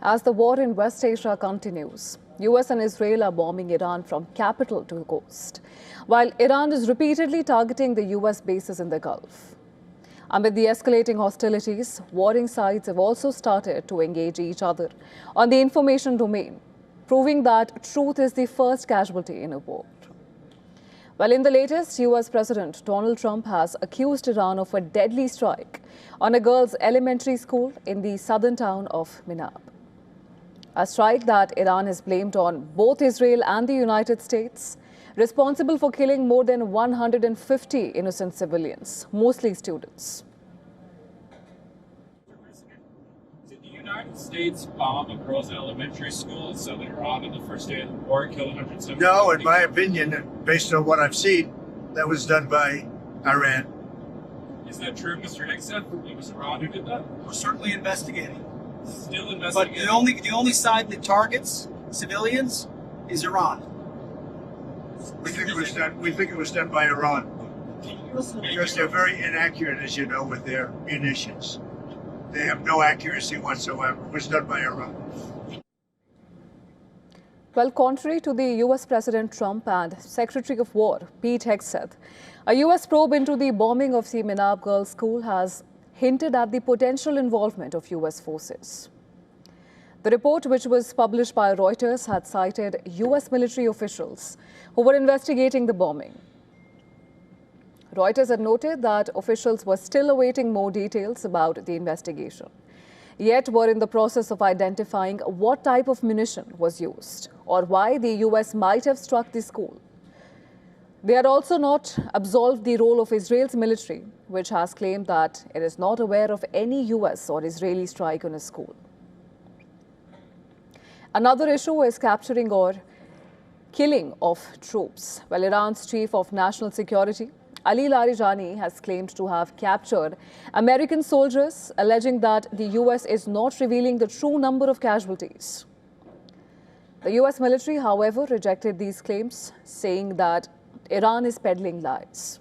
As the war in West Asia continues, US and Israel are bombing Iran from capital to coast, while Iran is repeatedly targeting the US bases in the Gulf. Amid the escalating hostilities, warring sides have also started to engage each other on the information domain, proving that truth is the first casualty in a war. Well, in the latest, US President Donald Trump has accused Iran of a deadly strike on a girls' elementary school in the southern town of Minab. A strike that Iran has blamed on both Israel and the United States, responsible for killing more than 150 innocent civilians, mostly students. Did the United States bomb a girls' elementary school in southern Iran on the first day of the war and kill 170? No, in my opinion, based on what I've seen, that was done by Iran. Is that true, Mr. Hickson? It was Iran who did that? We're certainly investigating. Still investigating. But the only side that targets civilians is Iran. We think it was done by Iran. Because they're very inaccurate, as you know, with their munitions. They have no accuracy whatsoever. It was done by Iran. Well, contrary to the US President Trump and Secretary of War Pete Hegseth, a US probe into the bombing of the Minab Girls' School has hinted at the potential involvement of US forces. The report, which was published by Reuters, had cited US military officials who were investigating the bombing. Reuters had noted that officials were still awaiting more details about the investigation, yet were in the process of identifying what type of munition was used or why the US might have struck the school. They had also not absolved the role of Israel's military, which has claimed that it is not aware of any US or Israeli strike on a school. Another issue is capturing or killing of troops. Well, Iran's chief of national security, Ali Larijani, has claimed to have captured American soldiers, alleging that the US is not revealing the true number of casualties. The US military, however, rejected these claims, saying that Iran is peddling lies.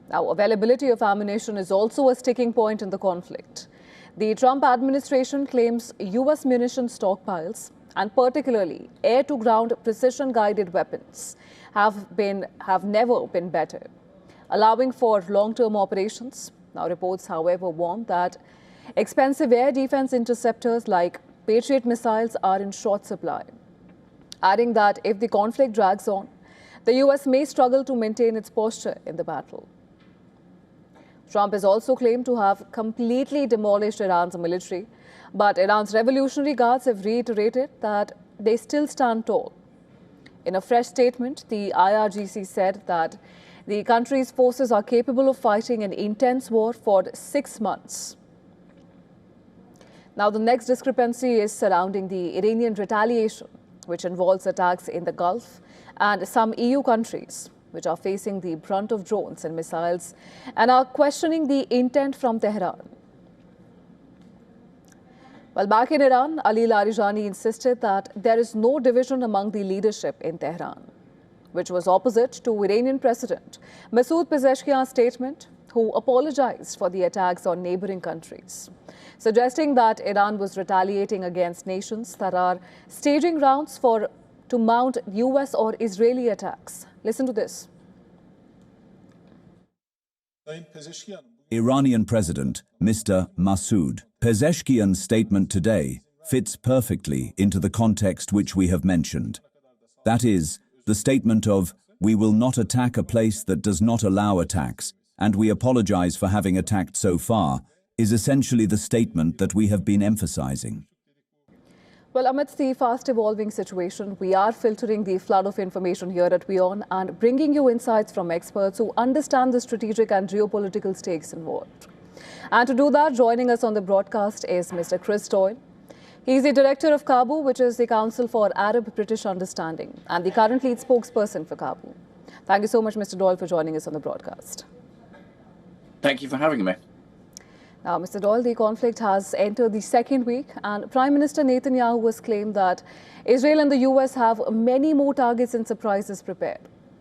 Now, availability of ammunition is also a sticking point in the conflict. The Trump administration claims US munition stockpiles, and particularly air-to-ground precision-guided weapons, have never been better, allowing for long-term operations. Now, reports, however, warn that expensive air defense interceptors like Patriot missiles are in short supply, adding that if the conflict drags on, the US may struggle to maintain its posture in the battle. Trump has also claimed to have completely demolished Iran's military, but Iran's Revolutionary Guards have reiterated that they still stand tall. In a fresh statement, the IRGC said that the country's forces are capable of fighting an intense war for 6 months. Now, the next discrepancy is surrounding the Iranian retaliation, which involves attacks in the Gulf and some EU countries, which are facing the brunt of drones and missiles and are questioning the intent from Tehran. Well, back in Iran, Ali Larijani insisted that there is no division among the leadership in Tehran, which was opposite to Iranian President Masoud Pezeshkian's statement, who apologized for the attacks on neighboring countries, suggesting that Iran was retaliating against nations that are staging rounds to mount US or Israeli attacks. Listen to this. Iranian President Mr. Masoud Pezeshkian's statement today fits perfectly into the context which we have mentioned. That is, the statement of, "We will not attack a place that does not allow attacks, and we apologize for having attacked so far," is essentially the statement that we have been emphasizing. Well, amidst the fast-evolving situation, we are filtering the flood of information here at WION and bringing you insights from experts who understand the strategic and geopolitical stakes involved. And to do that, joining us on the broadcast is Mr. Chris Doyle. He's the director of CABU, which is the Council for Arab-British Understanding, and the current lead spokesperson for CABU. Thank you so much, Mr. Doyle, for joining us on the broadcast. Thank you for having me. Now, Mr. Doyle, the conflict has entered the second week, and Prime Minister Netanyahu has claimed that Israel and the US have many more targets and surprises prepared.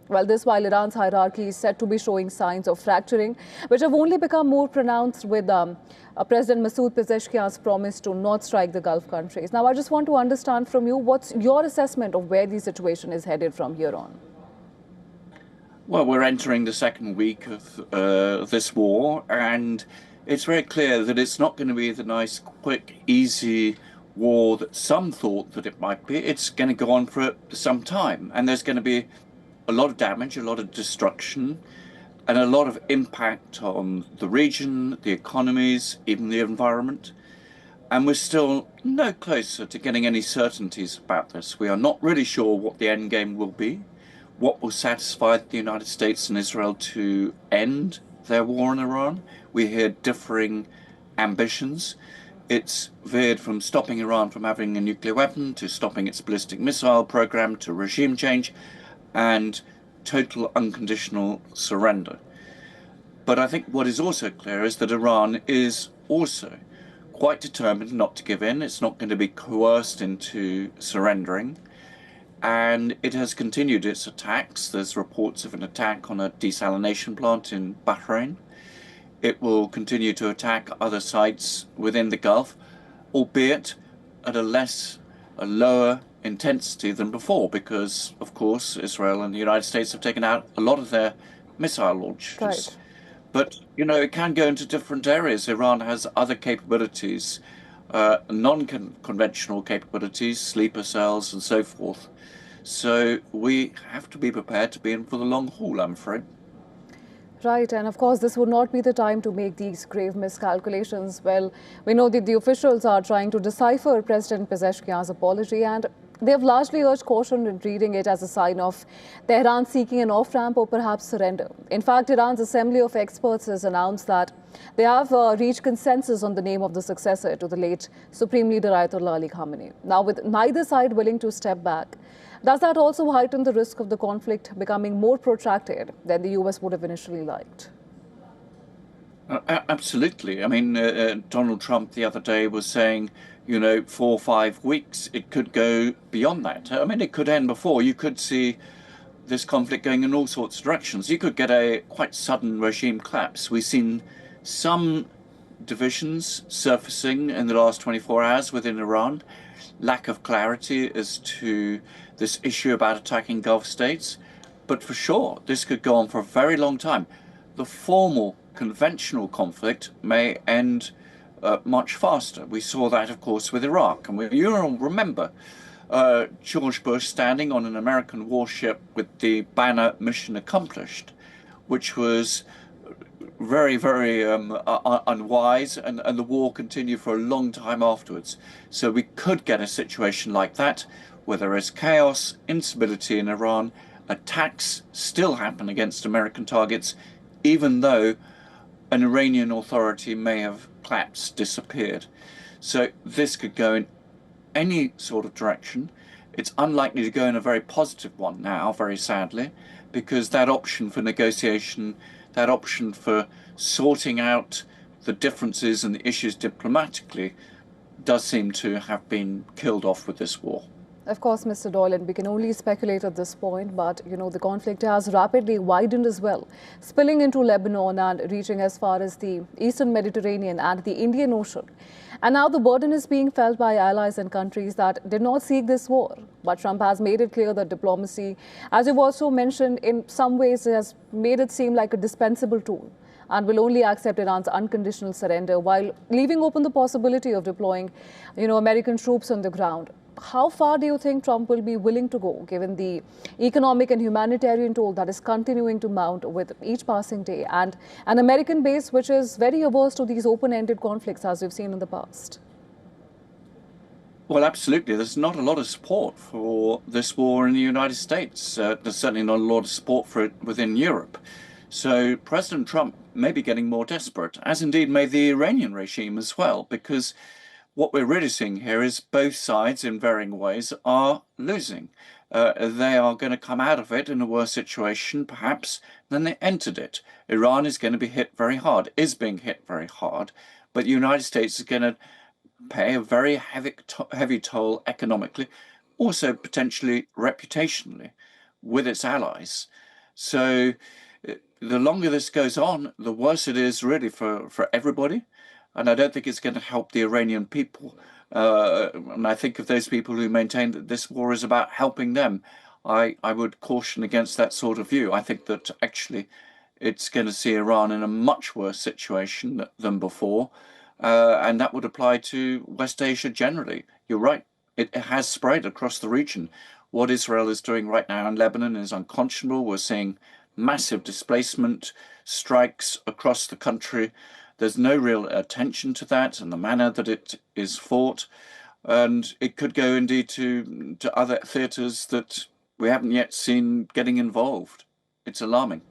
Well, this while Iran's hierarchy is said to be showing signs of fracturing, which have only become more pronounced with President Masoud Pezeshkian's promise to not strike the Gulf countries. Now, I just want to understand from you, what's your assessment of where the situation is headed from here on? Well, we're entering the second week of this war, and it's very clear that it's not going to be the nice, quick, easy war that some thought that it might be. It's going to go on for some time, and there's going to be a lot of damage, a lot of destruction, and a lot of impact on the region, the economies, even the environment. And we're still no closer to getting any certainties about this. We are not really sure what the end game will be, what will satisfy the United States and Israel to end their war in Iran. We hear differing ambitions. It's veered from stopping Iran from having a nuclear weapon to stopping its ballistic missile program to regime change and total unconditional surrender. But I think what is also clear is that Iran is also quite determined not to give in. It's not going to be coerced into surrendering. And it has continued its attacks. There's reports of an attack on a desalination plant in Bahrain. It will continue to attack other sites within the Gulf, albeit at a lower intensity than before, because, of course, Israel and the United States have taken out a lot of their missile launches. Right. But, it can go into different areas. Iran has other capabilities, non-conventional capabilities, sleeper cells and so forth. So we have to be prepared to be in for the long haul, I'm afraid. Right, and of course, this would not be the time to make these grave miscalculations. Well, we know that the officials are trying to decipher President Pezeshkian's apology, and they have largely urged caution in reading it as a sign of Tehran seeking an off-ramp or perhaps surrender. In fact, Iran's Assembly of Experts has announced that they have reached consensus on the name of the successor to the late Supreme Leader Ayatollah Ali Khamenei. Now, with neither side willing to step back, does that also heighten the risk of the conflict becoming more protracted than the US would have initially liked? Absolutely. I mean, Donald Trump the other day was saying, 4 or 5 weeks, it could go beyond that. I mean, it could end before. You could see this conflict going in all sorts of directions. You could get a quite sudden regime collapse. We've seen some divisions surfacing in the last 24 hours within Iran, lack of clarity as to this issue about attacking Gulf states. But for sure, this could go on for a very long time. The formal conventional conflict may end much faster. We saw that, of course, with Iraq. And you all remember George Bush standing on an American warship with the banner "Mission Accomplished," which was very, very unwise, and the war continued for a long time afterwards. So we could get a situation like that, where there is chaos, instability in Iran, attacks still happen against American targets, even though an Iranian authority may have collapsed, disappeared. So this could go in any sort of direction. It's unlikely to go in a very positive one now, very sadly, because that option for negotiation, that option for sorting out the differences and the issues diplomatically does seem to have been killed off with this war. Of course, Mr. Doyle, and we can only speculate at this point, but the conflict has rapidly widened as well, spilling into Lebanon and reaching as far as the Eastern Mediterranean and the Indian Ocean. And now the burden is being felt by allies and countries that did not seek this war. But Trump has made it clear that diplomacy, as you've also mentioned, in some ways has made it seem like a dispensable tool and will only accept Iran's unconditional surrender while leaving open the possibility of deploying, American troops on the ground. How far do you think Trump will be willing to go, given the economic and humanitarian toll that is continuing to mount with each passing day, and an American base which is very averse to these open-ended conflicts, as we've seen in the past? Well, absolutely. There's not a lot of support for this war in the United States. There's certainly not a lot of support for it within Europe. So President Trump may be getting more desperate, as indeed may the Iranian regime as well, because what we're really seeing here is both sides in varying ways are losing. They are going to come out of it in a worse situation, perhaps, than they entered it. Iran is going to be hit very hard, is being hit very hard, but the United States is going to pay a very heavy toll economically, also potentially reputationally with its allies. So the longer this goes on, the worse it is really for everybody. And I don't think it's going to help the Iranian people. And I think of those people who maintain that this war is about helping them. I would caution against that sort of view. I think that actually it's going to see Iran in a much worse situation than before. And that would apply to West Asia generally. You're right. It has spread across the region. What Israel is doing right now in Lebanon is unconscionable. We're seeing massive displacement, strikes across the country. There's no real attention to that and the manner that it is fought. And it could go indeed to other theatres that we haven't yet seen getting involved. It's alarming.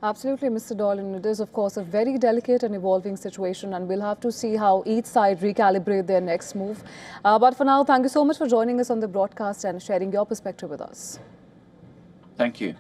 Absolutely, Mr. Dolan. It is, of course, a very delicate and evolving situation, and we'll have to see how each side recalibrate their next move. But for now, thank you so much for joining us on the broadcast and sharing your perspective with us. Thank you.